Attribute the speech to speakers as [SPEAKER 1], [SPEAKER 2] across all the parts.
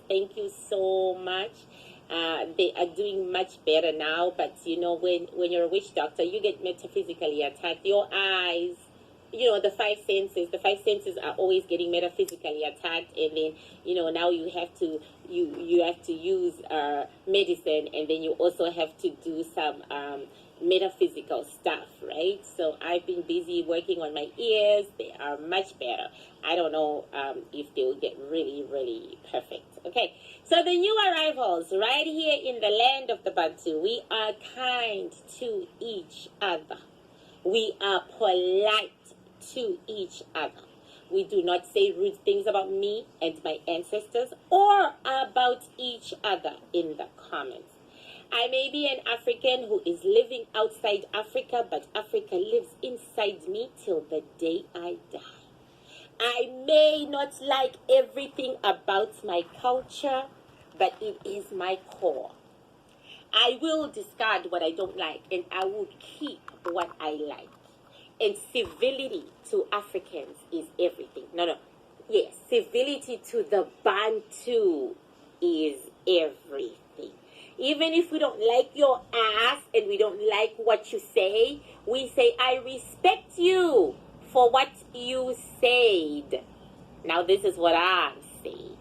[SPEAKER 1] Thank you so much. They are doing much better now, but when you're a witch doctor, you get metaphysically attacked. Your eyes, the five senses are always getting metaphysically attacked, and then now you have to use medicine, and then you also have to do some metaphysical stuff, right? So I've been busy working on my ears. They are much better. I don't know if they will get really, really perfect. Okay, so the new arrivals right here in the land of the Bantu, we are kind to each other. We are polite to each other. We do not say rude things about me and my ancestors or about each other in the comments. I may be an African who is living outside Africa, but Africa lives inside me till the day I die. I may not like everything about my culture, but it is my core. I will discard what I don't like, and I will keep what I like. And civility to Africans is everything. No. Yes, civility to the Bantu is everything. Even if we don't like your ass and we don't like what you say, we say, I respect you for what you said. Now, this is what I'm saying.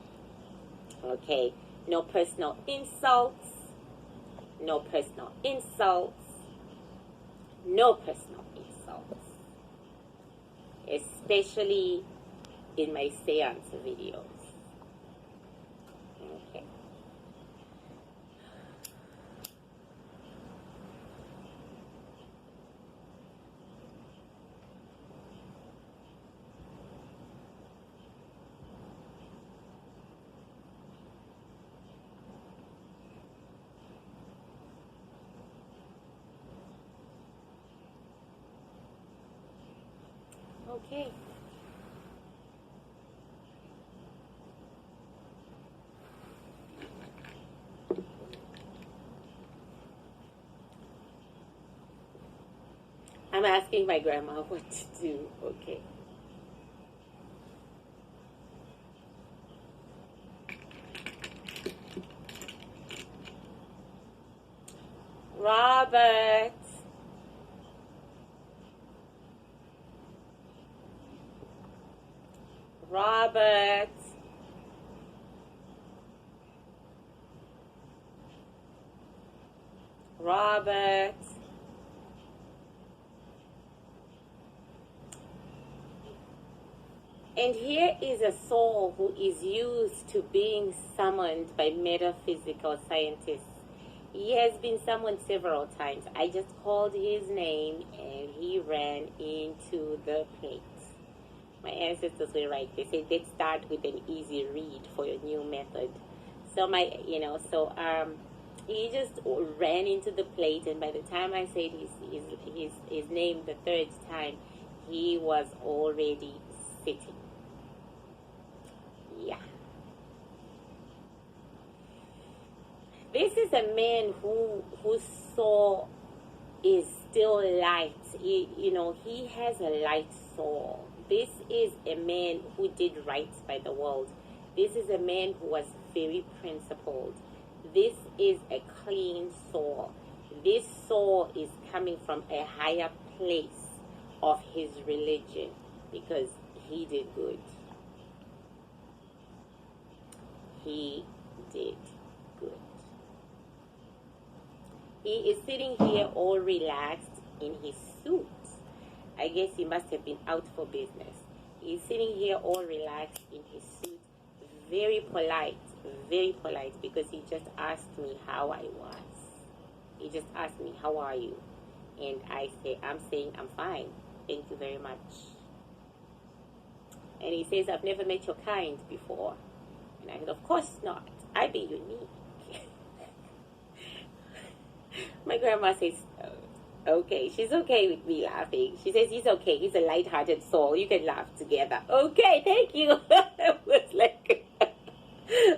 [SPEAKER 1] Okay? No personal insults. No personal insults. No personal insults. Especially in my seance videos. Okay. Okay. I'm asking my grandma what to do. Okay. Robert. Robert. Robert. And here is a soul who is used to being summoned by metaphysical scientists. He has been summoned several times. I just called his name and he ran into the plate. My ancestors were right. They said, let's start with an easy read for your new method. So he just ran into the plate, and by the time I said his name the third time, he was already sitting. Yeah. This is a man whose soul is still light. He has a light soul. This is a man who did right by the world. This is a man who was very principled. This is a clean soul. This soul is coming from a higher place of his religion because he did good. He did good. He is sitting here all relaxed in his suit. I guess he must have been out for business. He's sitting here all relaxed in his suit, very polite, because he just asked me how I was. He just asked me, how are you? And I'm saying, I'm fine. Thank you very much. And he says, I've never met your kind before. And I said, of course not. I be unique. My grandma says, okay, she's okay with me laughing. She says, he's okay. He's a light-hearted soul. You can laugh together. Okay, thank you. It was like,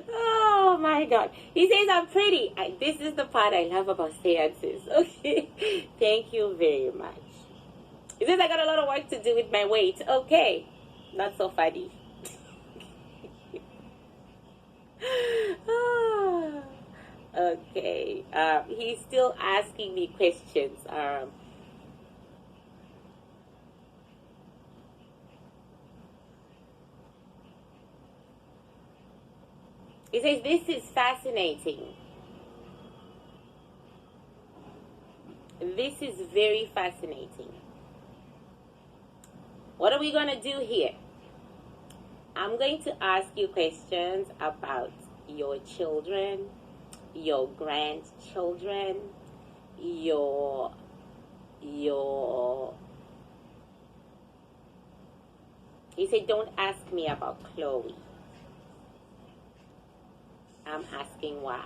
[SPEAKER 1] oh my God. He says, I'm pretty. This is the part I love about seances. Okay, thank you very much. He says, I got a lot of work to do with my weight. Okay, not so funny. Okay. He's still asking me questions. He says, this is fascinating. This is very fascinating. What are we going to do here? I'm going to ask you questions about your children, your grandchildren, your he said, don't ask me about Chloe. I'm asking why.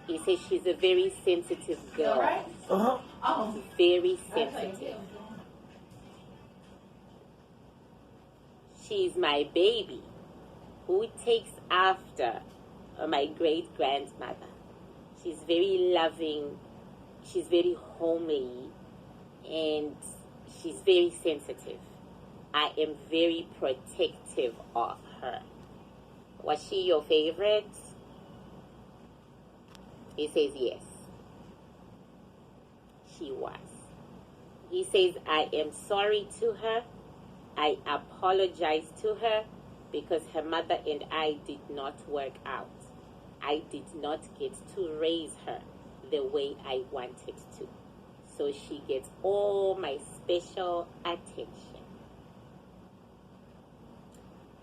[SPEAKER 1] He says she's a very sensitive girl.
[SPEAKER 2] Right? Oh.
[SPEAKER 1] Very sensitive. She's my baby who takes after my great grandmother. She's very loving, she's very homely, and she's very sensitive. I am very protective of her. Was she your favorite? He says yes. She was. He says, I am sorry to her. I apologize to her because her mother and I did not work out. I did not get to raise her the way I wanted to. So she gets all my special attention.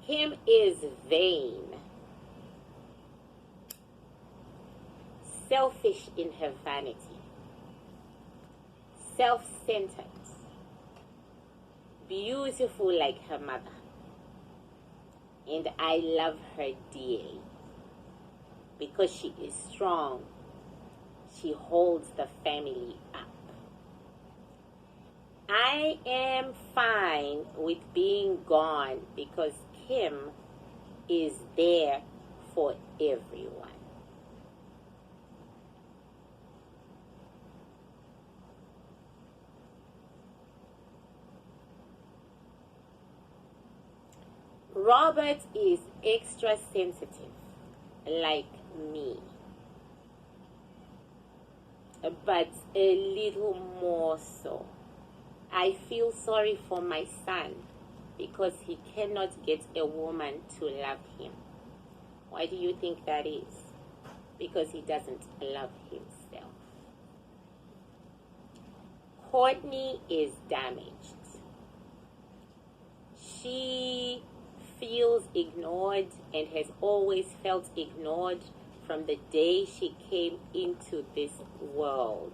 [SPEAKER 1] Kim is vain, selfish in her vanity, self-centered, beautiful like her mother, and I love her dearly because she is strong. She holds the family up. I am fine with being gone because Kim is there for everyone. Robert is extra sensitive, like me, but a little more so. I feel sorry for my son because he cannot get a woman to love him. Why do you think that is? Because he doesn't love himself. Courtney is damaged. She feels ignored and has always felt ignored from the day she came into this world.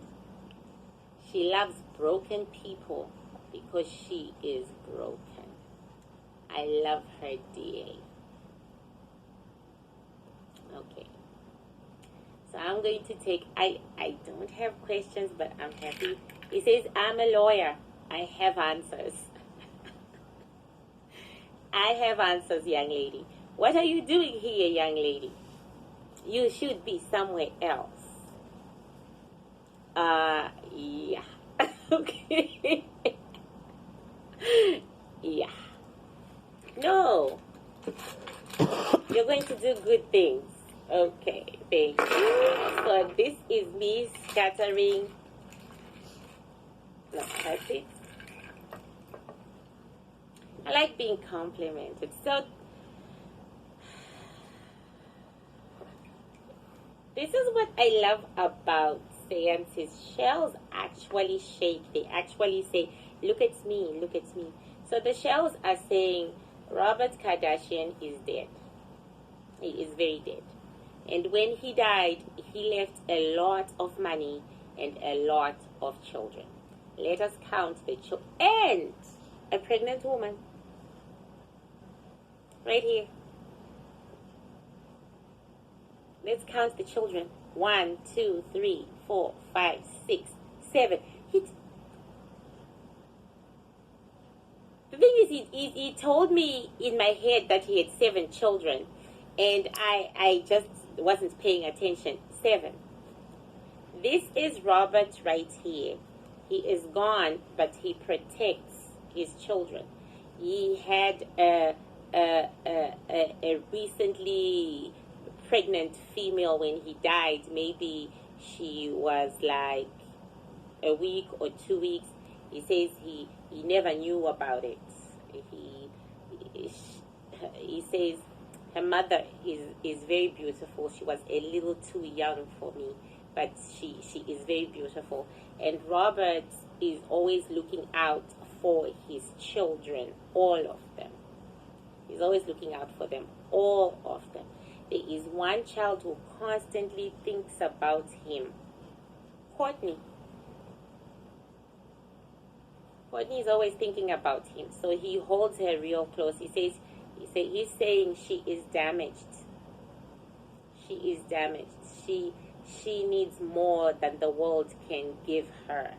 [SPEAKER 1] She loves broken people because she is broken. I love her dearly. Okay. So I'm going to take, I don't have questions, but I'm happy. He says, I'm a lawyer. I have answers. I have answers, young lady. What are you doing here, young lady? You should be somewhere else. Yeah. Okay. Yeah. No. You're going to do good things. Okay, thank you. So this is me scattering. No, that's it. I like being complimented. So this is what I love about seances. Shells actually shake. They actually say, look at me, look at me. So the shells are saying Robert Kardashian is dead. He is very dead. And when he died, he left a lot of money and a lot of children. Let us count the children. And a pregnant woman. Right here. Let's count the children. 1, 2, 3, 4, 5, 6, 7. The thing is, he told me in my head that he had 7 children. And I just wasn't paying attention. 7. This is Robert right here. He is gone, but he protects his children. He had a recently pregnant female when he died. Maybe she was like a week or 2 weeks. He says he never knew about it. He says her mother is very beautiful. She was a little too young for me, but she is very beautiful. And Robert is always looking out for his children, all of them. He's always looking out for them, all of them. There is one child who constantly thinks about him. Courtney. Courtney is always thinking about him, so he holds her real close. He's saying she is damaged. She is damaged. She needs more than the world can give her.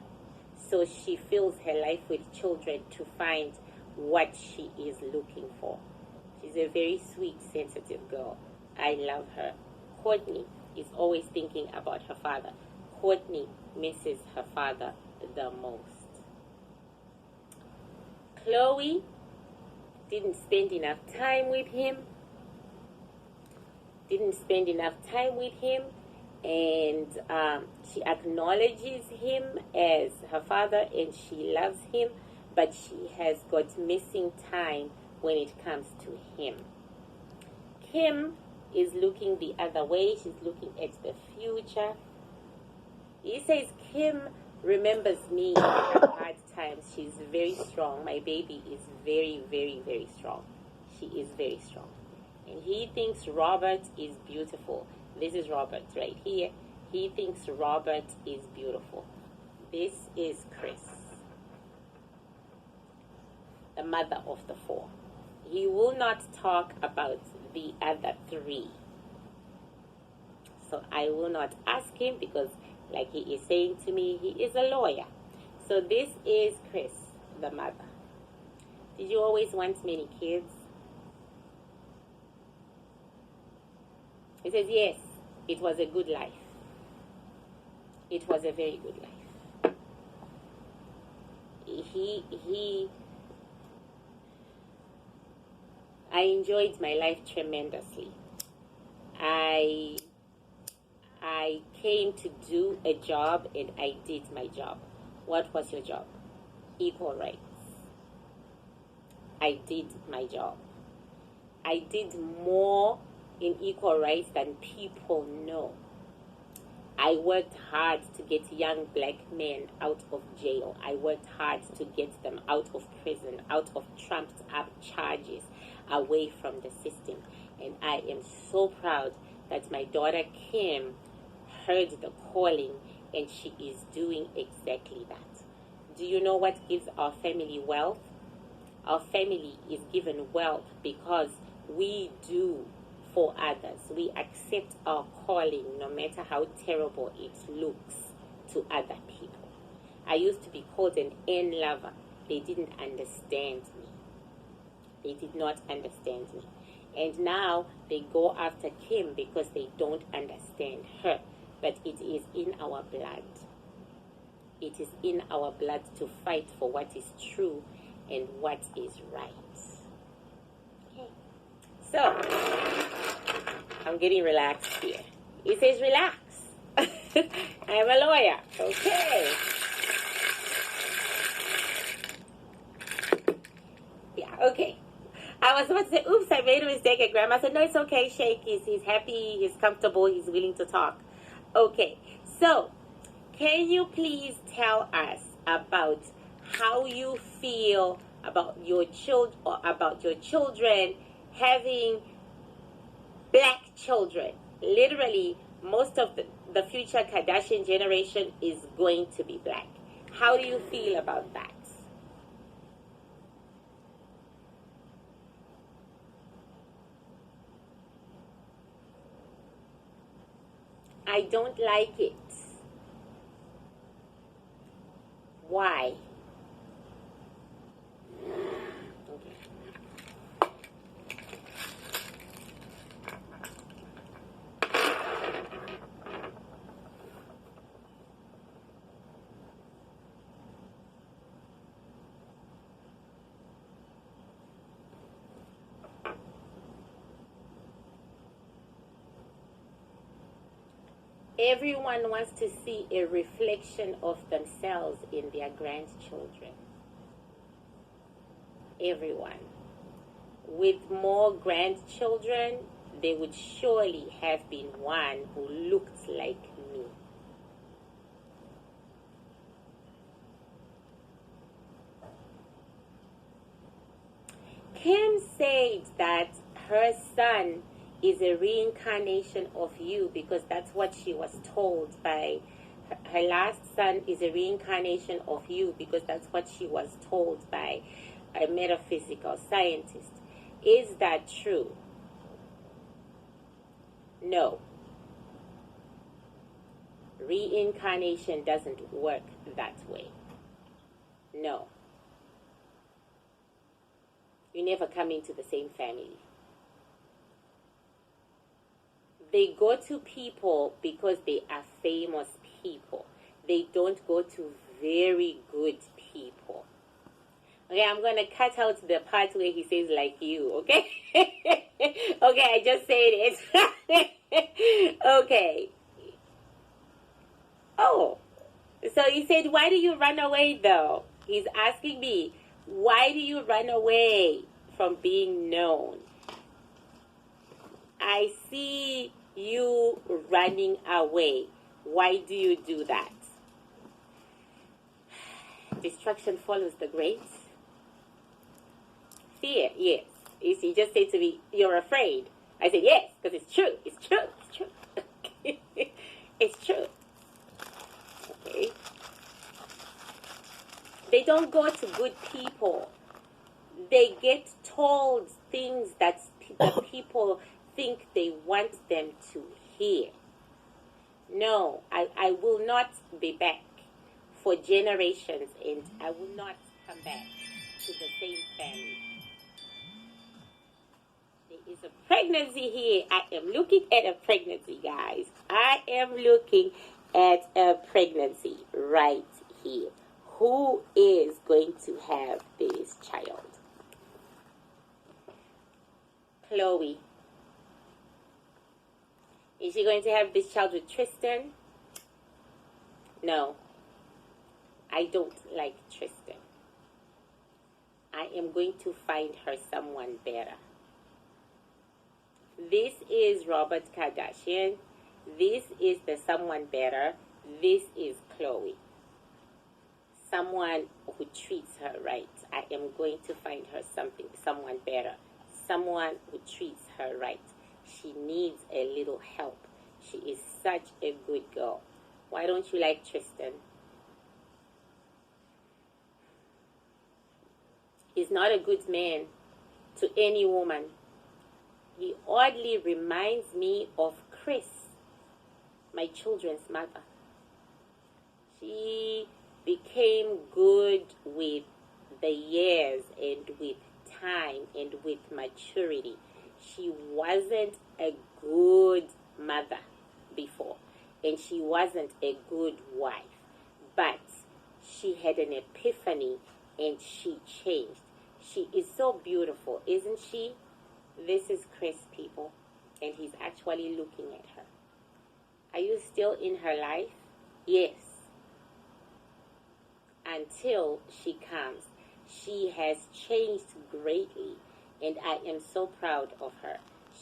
[SPEAKER 1] So she fills her life with children to find what she is looking for. She's a very sweet, sensitive girl. I love her. Courtney is always thinking about her father. Courtney misses her father the most. Chloe didn't spend enough time with him. And she acknowledges him as her father and she loves him, but she has got missing time when it comes to him. Kim is looking the other way. She's looking at the future. He says, Kim remembers me in her hard times. She's very strong. My baby is very, very, very strong. She is very strong. And he thinks Robert is beautiful. This is Robert right here. He thinks Robert is beautiful. This is Chris, the mother of the 4. He will not talk about the other 3. So I will not ask him because, like he is saying to me, he is a lawyer. So this is Chris, the mother. Did you always want many kids? He says, yes, it was a good life. It was a very good life. I enjoyed my life tremendously. I came to do a job and I did my job. What was your job? Equal rights. I did my job. I did more in equal rights than people know. I worked hard to get young black men out of jail. I worked hard to get them out of prison, out of trumped up charges, away from the system. And I am so proud that my daughter Kim heard the calling and she is doing exactly that. Do you know what gives our family wealth? Our family is given wealth because we do for others. We accept our calling no matter how terrible it looks to other people. I used to be called an N lover. They didn't understand me. They did not understand me. And now they go after Kim because they don't understand her. But it is in our blood. It is in our blood to fight for what is true and what is right. Okay. So, I'm getting relaxed here. He says, relax. I'm a lawyer. Okay. Yeah, okay. I was about to say, oops, I made a mistake. And Grandma said, no, it's okay, Shake. He's happy, he's comfortable, he's willing to talk. Okay, so can you please tell us about how you feel about your children having black children? Literally, most of the future Kardashian generation is going to be black. How do you feel about that? I don't like it. Why? Okay. Everyone wants to see a reflection of themselves in their grandchildren. Everyone. With more grandchildren, there would surely have been one who looked like me. Kim said that her son is a reincarnation of you because that's what she was told by her last son is a reincarnation of you because that's what she was told by a metaphysical scientist. Is that true? No. Reincarnation doesn't work that way. No. You never come into the same family. They go to people because they are famous people. They don't go to very good people. Okay, I'm going to cut out the part where he says like you, okay? Okay, I just said it. Okay. Oh, so he said, why do you run away though? He's asking me, why do you run away from being known? I see you running away. Why do you do that? Destruction follows the great. Fear, yes. He just said to me, you're afraid. I said, yes, because it's true. It's true. It's true. It's true. Okay. They don't go to good people. They get told things that the people think they want them to hear. No, I will not be back for generations, and I will not come back to the same family. There is a pregnancy here. I am looking at a pregnancy, guys. I am looking at a pregnancy right here. Who is going to have this child? Chloe. Is she going to have this child with Tristan? No. I don't like Tristan. I am going to find her someone better. This is Robert Kardashian. This is the someone better. This is Chloe. Someone who treats her right. I am going to find her someone better. Someone who treats her right. She needs a little help. She is such a good girl. Why don't you like Tristan? He's not a good man to any woman. He oddly reminds me of Chris, my children's mother. She became good with the years and with time and with maturity. She wasn't a good mother before, and she wasn't a good wife, but she had an epiphany and she changed. She is so beautiful, isn't she? This is Chris, people, and he's actually looking at her. Are you still in her life? Yes. Until she comes. She has changed greatly, and I am so proud of her.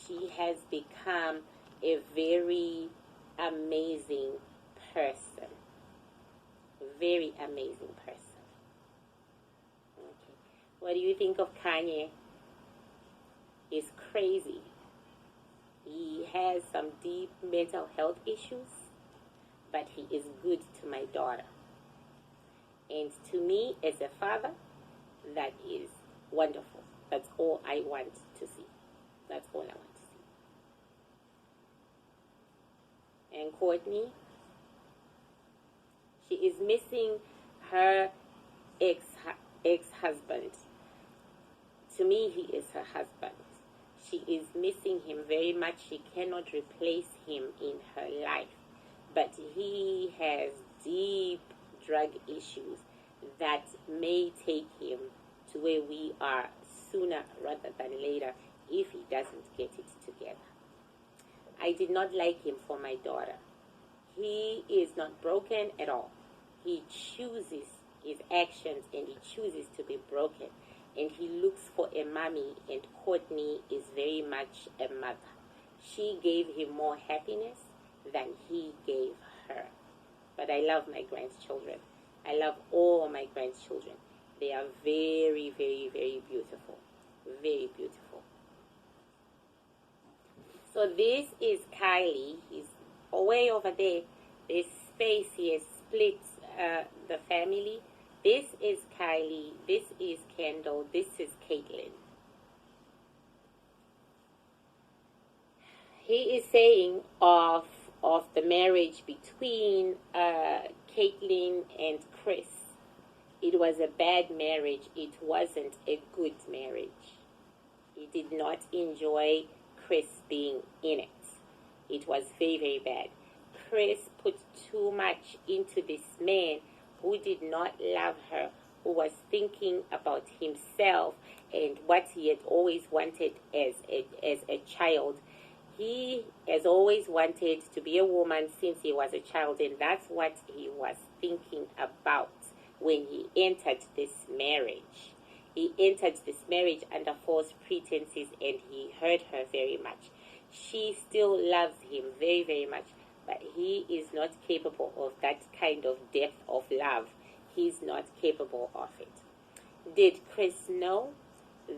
[SPEAKER 1] She has become a very amazing person. Very amazing person. Okay. What do you think of Kanye? He's crazy. He has some deep mental health issues, but he is good to my daughter. And to me, as a father, that is wonderful. That's all I want to see. That's all I want to see. And Courtney, she is missing her ex-husband. To me, he is her husband. She is missing him very much. She cannot replace him in her life. But he has deep drug issues that may take him to where we are sooner rather than later if he doesn't get it together. I did not like him for my daughter. He is not broken at all. He chooses his actions and he chooses to be broken. And he looks for a mommy, and Courtney is very much a mother. She gave him more happiness than he gave her. But I love my grandchildren. I love all my grandchildren. They are very, very, very beautiful. Very beautiful. So this is Kylie. He's way over there. This space here splits the family. This is Kylie. This is Kendall. This is Caitlin. He is saying of the marriage between Caitlin and Chris. It was a bad marriage. It wasn't a good marriage. He did not enjoy Chris being in it. It was very, very bad. Chris put too much into this man who did not love her, who was thinking about himself and what he had always wanted as a child. He has always wanted to be a woman since he was a child, and that's what he was thinking about when he entered this marriage. He entered this marriage under false pretenses, and he hurt her very much. She still loves him very, very much, but he is not capable of that kind of depth of love. He's not capable of it. Did Chris know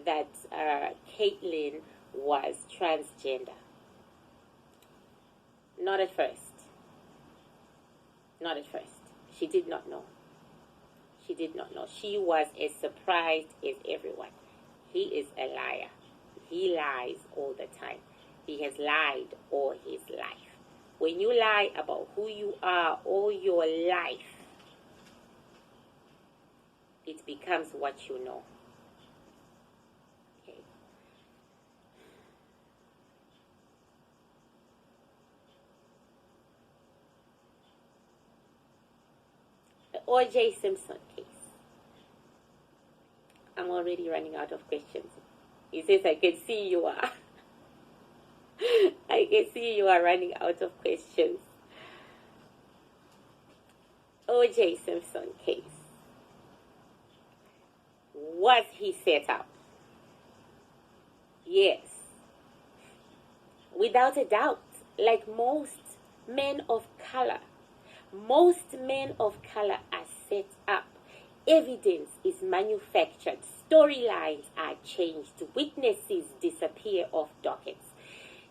[SPEAKER 1] that Caitlin was transgender? Not at first. Not at first. She did not know. She did not know. She was as surprised as everyone. He is a liar. He lies all the time. He has lied all his life. When you lie about who you are all your life, it becomes what you know. Okay. The O.J. Simpson case. I'm already running out of questions. He says, I can see you are. I can see you are running out of questions. O.J. Simpson case. Was he set up? Yes. Without a doubt. Like most men of color. Most men of color are set up. Evidence is manufactured. Storylines are changed. Witnesses disappear off dockets.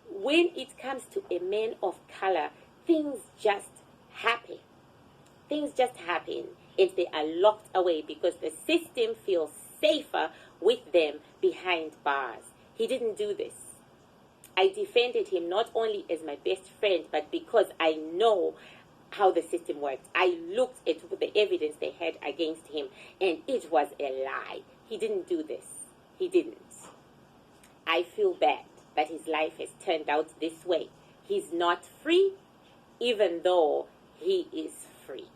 [SPEAKER 1] When it comes to a man of color, things just happen. Things just happen, and they are locked away because the system feels safer with them behind bars. He didn't do this. I defended him not only as my best friend, but because I know how the system works. I looked at the evidence they had against him, and it was a lie. He didn't do this. He didn't. I feel bad that his life has turned out this way. He's not free, even though he is free.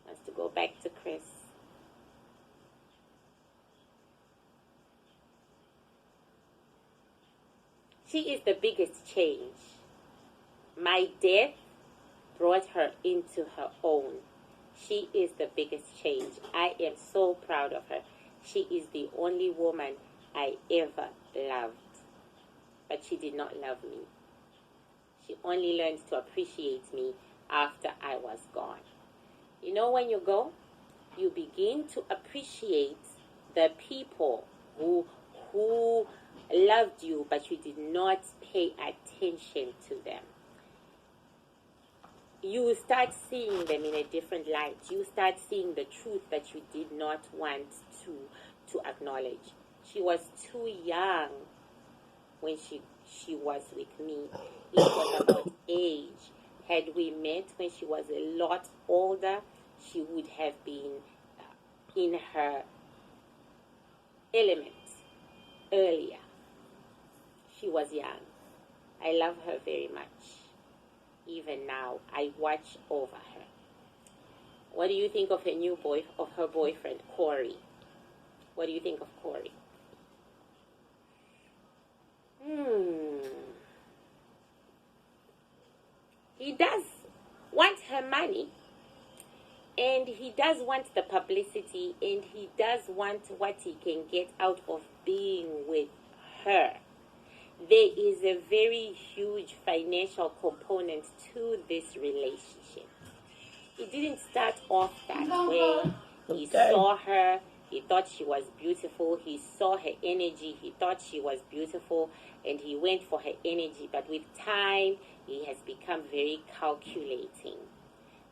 [SPEAKER 1] Wants to go back to Chris. She is the biggest change. My death brought her into her own. She is the biggest change. I am so proud of her. She is the only woman I ever loved. But she did not love me. She only learned to appreciate me after I was gone. You know, when you go, you begin to appreciate the people who loved you, but you did not pay attention to them. You start seeing them in a different light. You start seeing the truth that you did not want to acknowledge. She was too young when she was with me. It was about age. Had we met when she was a lot older, she would have been in her element earlier. She was young. I love her very much. Even now, I watch over her. What do you think of her boyfriend, Corey? What do you think of Corey? he does want her money, and he does want the publicity, and he does want what he can get out of being with her. There is a very huge financial component to this relationship. It didn't start off that way. He saw her, he thought she was beautiful, he saw her energy, he thought she was beautiful, and he went for her energy. But with time, he has become very calculating.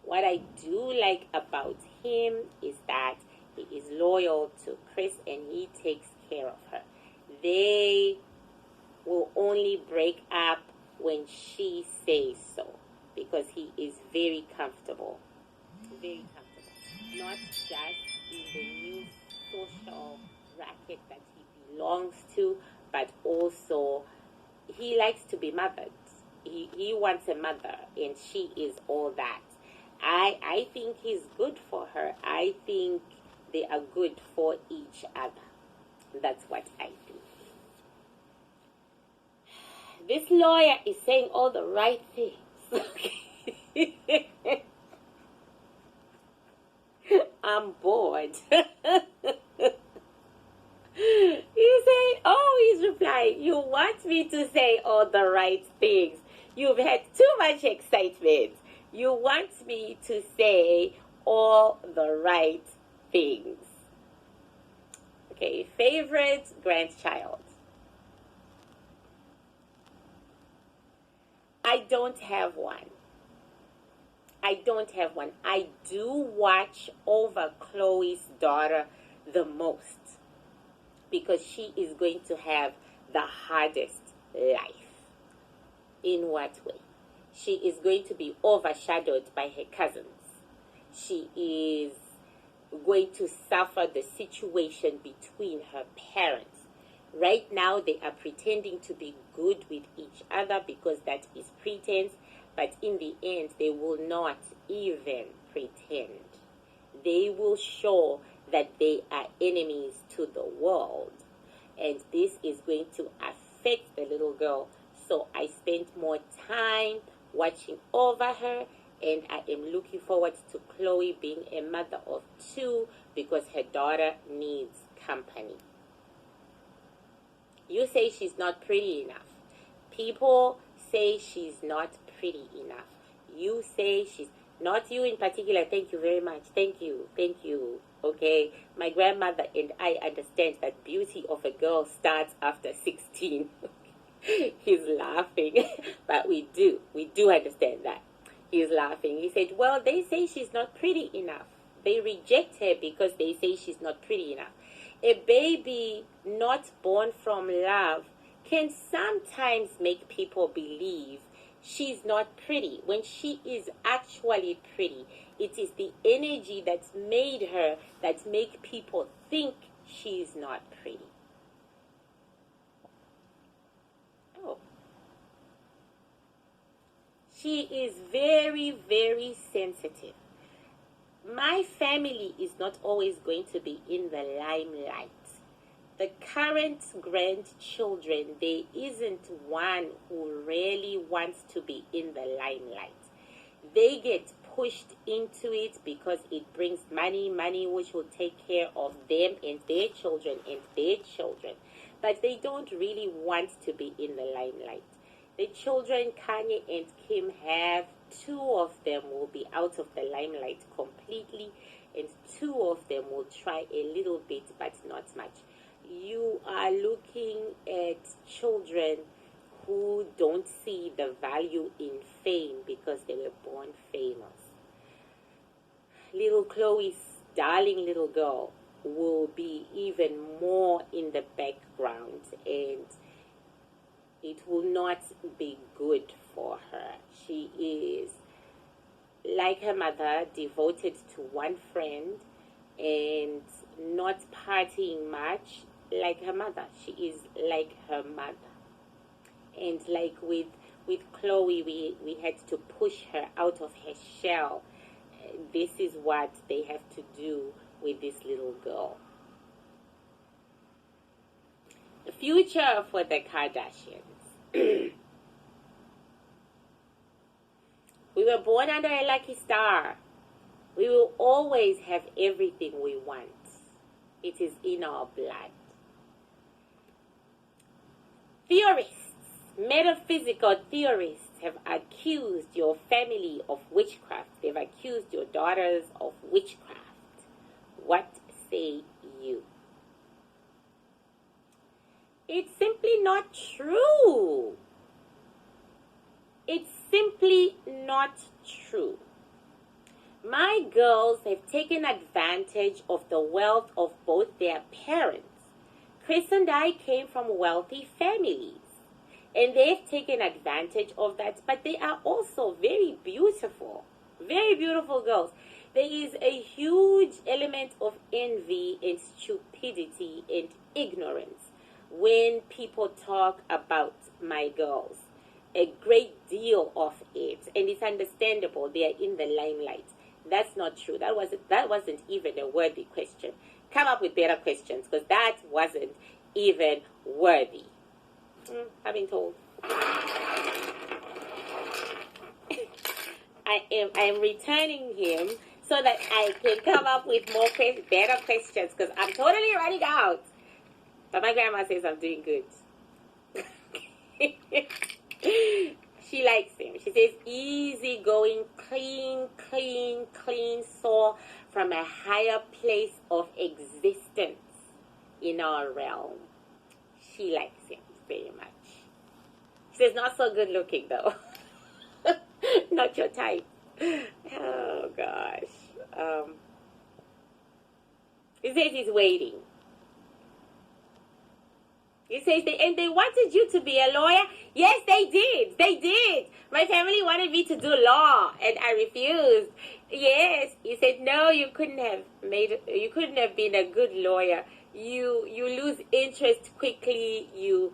[SPEAKER 1] What I do like about him is that he is loyal to Chris and he takes care of her. They will only break up when she says so, because he is very comfortable. Very comfortable. Not just in the new social racket that he belongs to, but also he likes to be mothered. He wants a mother, and she is all that. I think he's good for her. I think they are good for each other. That's what I think. This lawyer is saying all the right things. I'm bored. He said, oh, he's replying, you want me to say all the right things. You've had too much excitement. You want me to say all the right things. Okay, favorite grandchild. I don't have one. I don't have one. I do watch over Chloe's daughter the most, because she is going to have the hardest life. In what way? She is going to be overshadowed by her cousins. She is going to suffer the situation between her parents. Right now, they are pretending to be good with each other because that is pretense, but in the end, they will not even pretend. They will show that they are enemies to the world, and this is going to affect the little girl. So I spent more time watching over her, and I am looking forward to Chloe being a mother of two, because her daughter needs company. You say she's not pretty enough. People say she's not pretty enough. You say she's not, you in particular. Thank you very much. Thank you. Okay, my grandmother and I understand that beauty of a girl starts after 16. He's laughing, but we do understand that. He's laughing. He said, well, they say she's not pretty enough. They reject her because they say she's not pretty enough. A baby not born from love can sometimes make people believe she's not pretty when she is actually pretty. It is the energy that's made her that make people think she's not pretty. Oh. She is very, very sensitive. My family is not always going to be in the limelight. The current grandchildren, there isn't one who really wants to be in the limelight. They get pushed into it because it brings money which will take care of them and their children and their children. But they don't really want to be in the limelight. The children Kanye and Kim have, two of them will be out of the limelight completely, and two of them will try a little bit but not much. You are looking at children who don't see the value in fame because they were born famous. Little Chloe's darling little girl will be even more in the background, and it will not be good for her. She is, like her mother, devoted to one friend and not partying much like her mother. She is like her mother. And like with Chloe, we had to push her out of her shell. This is what they have to do with this little girl. The future for the Kardashians. We were born under a lucky star. We will always have everything we want. It is in our blood. Theorists, metaphysical theorists have accused your family of witchcraft. They've accused your daughters of witchcraft. What say you? It's simply not true. It's simply not true. My girls have taken advantage of the wealth of both their parents. Chris and I came from wealthy families, and they've taken advantage of that, but they are also very beautiful girls. There is a huge element of envy and stupidity and ignorance when people talk about my girls. A great deal of it, and it's understandable. They are in the limelight. That's not true. That wasn't even a worthy question. Come up with better questions, because that wasn't even worthy. I've been told. I am returning him so that I can come up with more better questions, because I'm totally running out. But my grandma says I'm doing good. She likes him. She says, easy going, clean soul from a higher place of existence in our realm. She likes him very much. She says, not so good looking though. Not your type. Oh gosh. He says he's waiting. He says, they wanted you to be a lawyer? Yes, they did. They did. My family wanted me to do law, and I refused. Yes. He said, no, you couldn't have been a good lawyer. You lose interest quickly. You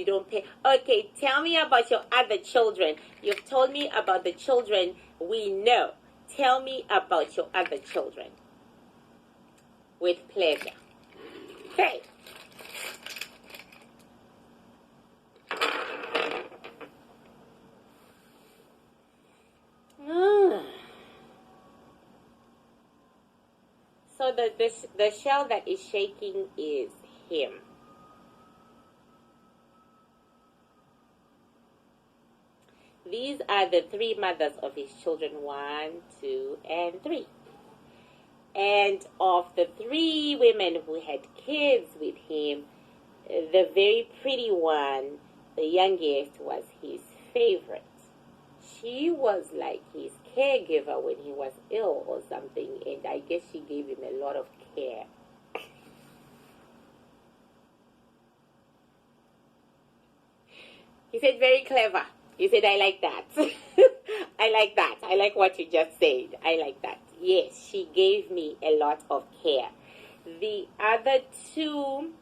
[SPEAKER 1] don't pay. Okay, tell me about your other children. You've told me about the children we know. Tell me about your other children. With pleasure. Okay. So the shell that is shaking is him. These are the three mothers of his children, 1, 2, and 3. And of the 3 women who had kids with him, the very pretty one, the youngest, was his favorite. She was like his caregiver when he was ill or something, and I guess she gave him a lot of care. He said, very clever. He said, I like that. I like that. I like what you just said. I like that. Yes, she gave me a lot of care. The other 2,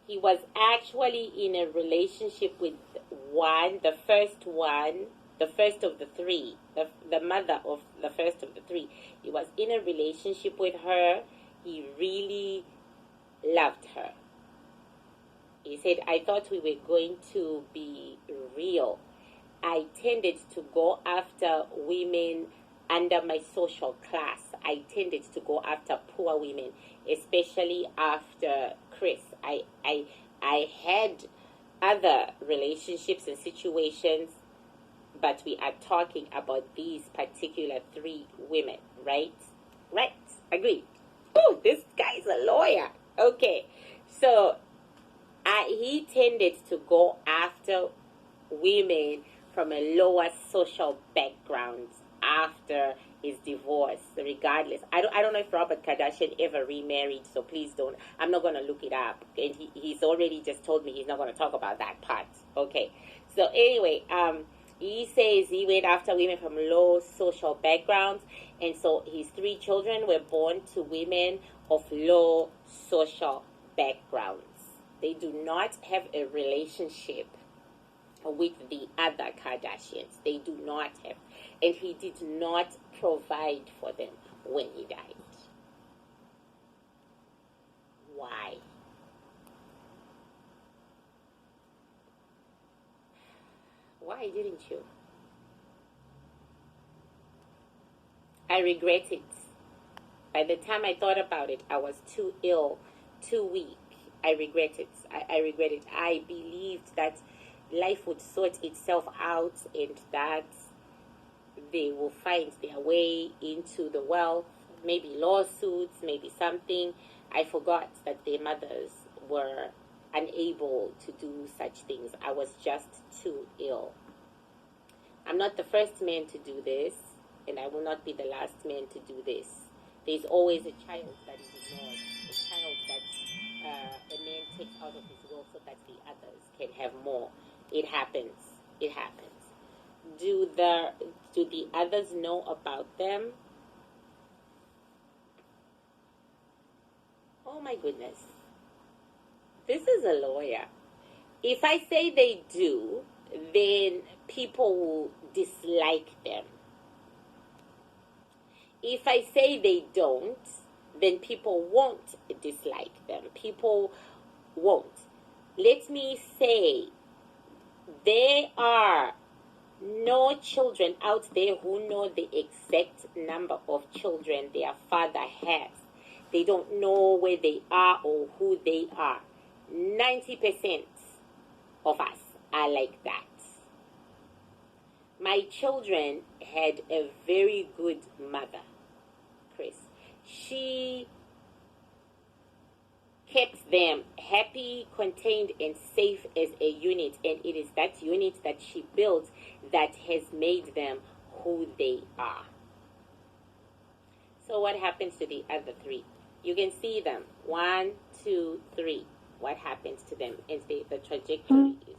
[SPEAKER 1] he was actually in a relationship with one, the first of the 3, the mother of the first of the 3. He was in a relationship with her. He really loved her. He said, I thought we were going to be real. I tended to go after women under my social class. I tended to go after poor women, especially after Chris. I had other relationships and situations, but we are talking about these particular 3 women, right? Right. Agreed. Oh, this guy's a lawyer. Okay. So he tended to go after women from a lower social background after his divorce, regardless. I don't know if Robert Kardashian ever remarried, so please don't. I'm not going to look it up. And he's already just told me he's not going to talk about that part. Okay. So anyway, he says he went after women from low social backgrounds, and so his 3 children were born to women of low social backgrounds. They do not have a relationship with the other Kardashians. They do not have. And he did not provide for them when he died. Why? Why didn't you? I regret it. By the time I thought about it, I was too ill, too weak. I regret it. I regret it. I believed that life would sort itself out and that they will find their way into the wealth, maybe lawsuits, maybe something. I forgot that their mothers were unable to do such things. I was just too ill. I'm not the first man to do this, and I will not be the last man to do this. There's always a child that is ignored, a child that a man takes out of his will so that the others can have more. It happens. It happens. Do the others know about them? Oh my goodness. This is a lawyer. If I say they do, then people will dislike them. If I say they don't, then people won't dislike them. People won't. Let me say, there are no children out there who know the exact number of children their father has. They don't know where they are or who they are. 90% of us are like that. My children had a very good mother, Chris. She kept them happy, contained, and safe as a unit. And it is that unit that she built that has made them who they are. So what happens to the other three? You can see them. 1, 2, 3. What happens to them? And the trajectory is